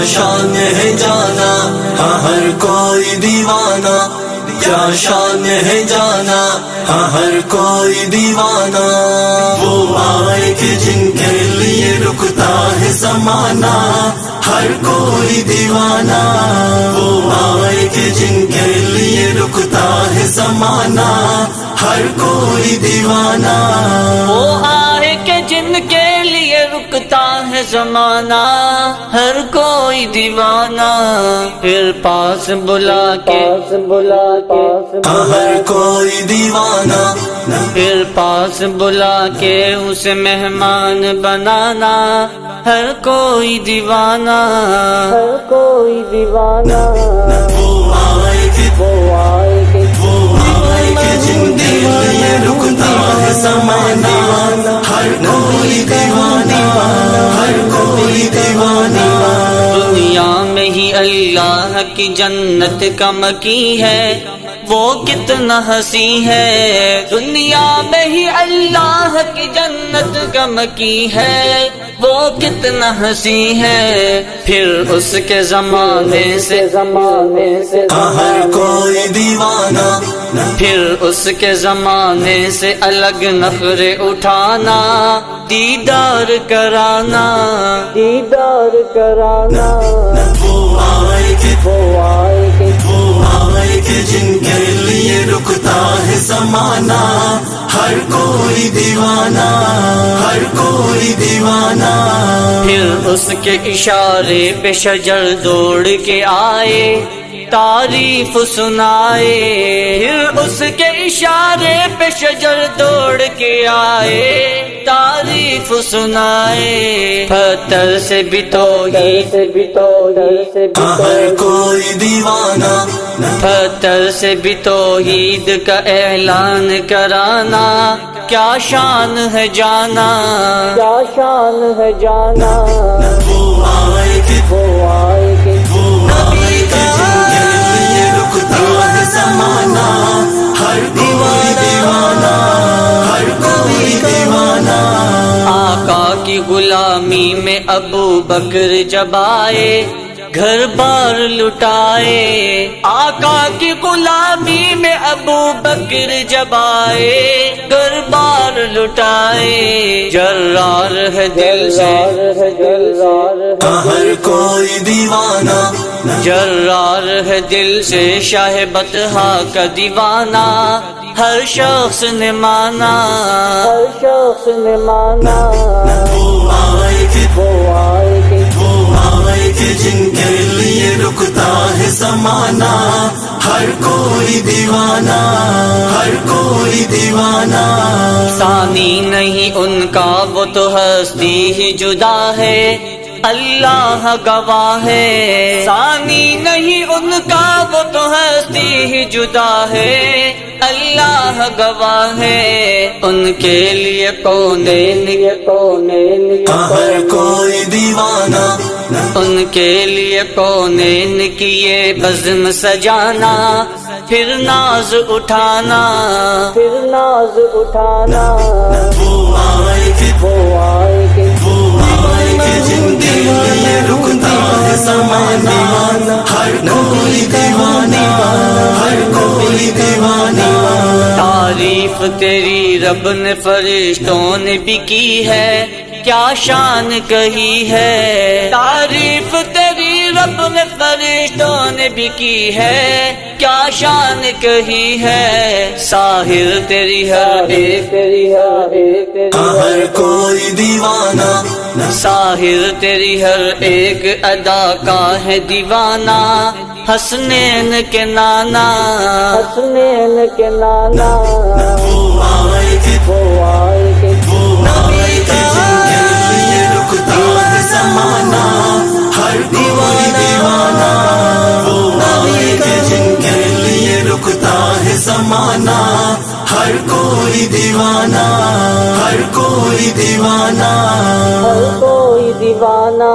شان ہے جانا ہاں ہر کوئی دیوانہ، کیا شان ہے جانا ہاں ہر کوئی دیوانہ۔ وہ آئے کہ جن کے لیے رکتا ہے زمانہ، ہر کوئی دیوانہ۔ وہ آئے کہ جن کے لیے رکتا ہے زمانہ، ہر کوئی دیوانہ۔ وہ آئے کہ جن کے لیے رکتا ہے زمانہ، ہر کوئی دیوانہ۔ پھر پاس بلا کے ہر کوئی دیوانہ، پھر پاس بلا کے اسے مہمان بنانا، ہر کوئی دیوانہ، ہر کوئی دیوانہ۔ وہ آئے کہ جن کے لیے رکتا ہے زمانہ، ہر کوئی دیوانہ، ہر کوئی دیوانہ۔ دنیا میں ہی اللہ کی جنت کا مکی ہے، وہ کتنا حسین ہے۔ دنیا میں ہی اللہ کی جنت کا مکی ہے، وہ کتنا حسین ہے۔ پھر اس کے زمانے سے ہر کوئی دیوانہ، پھر اس کے زمانے سے الگ نخرے اٹھانا، دیدار کرانا، دیدار کرانا۔ وہ آئے کہ جن کے لیے رکتا ہے زمانہ، ہر کوئی دیوانہ، ہر کوئی دیوانہ۔ پھر اس کے اشارے پہ شجر دوڑ کے آئے، تعریف سنائے۔ پھر اس کے اشارے پہ شجر دوڑ کے آئے، تعریف سنائے۔ پتھر سے بھی توحید، ہر کوئی دیوانہ، پتھر سے بھی توحید کا اعلان کرانا، کیا شان ہے جانا، کیا شان ہے جانا۔ وہ آئے کہ جن کے لیے رکتا ہے زمانہ، ہر کوئی دیوانہ، ہر کوئی دیوانہ۔ آقا کی غلامی میں ابو بکر جب آئے، گھر بار لٹائے۔ آقا کی غلامی میں ابو بکر جب آئے، گھر بار لٹائے۔ جرار ہے دل سے ہر کوئی دیوانہ، جرار ہے دل سے شاہ بطحا کا دیوانہ، ہر شخص نے مانا، ہر شخص نے مانا۔ وہ آئے کہ جن کے لیے رکتا ہے زمانہ، ہر کوئی دیوانہ، ہر کوئی دیوانہ۔ ثانی نہیں ان کا وہ تو ہستی ہی جدا ہے، اللہ گواہ ہے۔ ثانی نہیں ان کا وہ تو ہستی ہی جدا ہے، اللہ گواہ ہے۔ ان کے لیے کونین ہر کوئی دیوانہ، ان کے لیے کونین کی یہ بزم سجانا، پھر ناز اٹھانا، پھر ناز اٹھانا۔ وہ آئے کہ جن کے لیے رکتا ہے زمانہ، ہر کوئی دیوانہ، ہر کوئی دیوانہ۔ تعریف تیری رب نے فرشتوں نے بھی کی ہے، کیا شان کہی ہے۔ تعریف تیری رب نے فرشتوں نے بھی کی ہے، کیا شان کہی ہے۔ ساحر تیری ہر ایک، ہر کوئی دیوانہ، ساحر تیری ہر ایک ادا کا ہے دیوانہ، حسنین کے نانا، حسنین کے نانا۔ وہ آئے کہ جن کے لیے رکتا ہے زمانہ، ہر کوئی دیوانہ۔ وہ آئے کہ جن کے لیے رکتا ہے زمانہ، ہر کوئی دیوانہ، ہر کوئی دیوانہ، ہر کوئی دیوانہ۔